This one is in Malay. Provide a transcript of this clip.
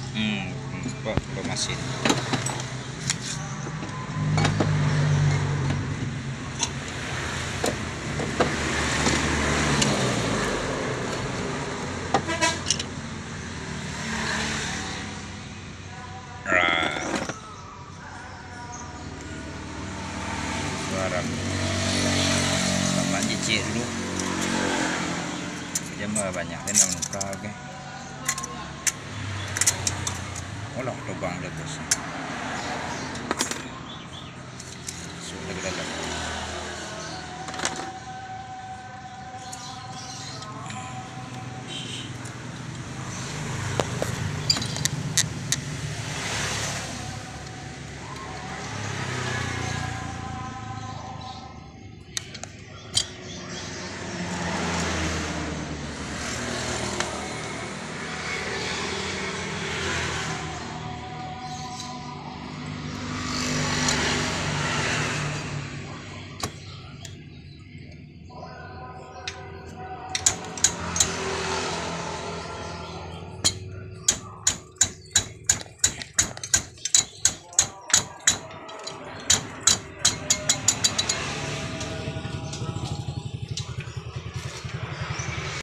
Pemasin. Suara sama cicit dulu. Jam banyak kan nak buka ke. Olah lubang dah bos.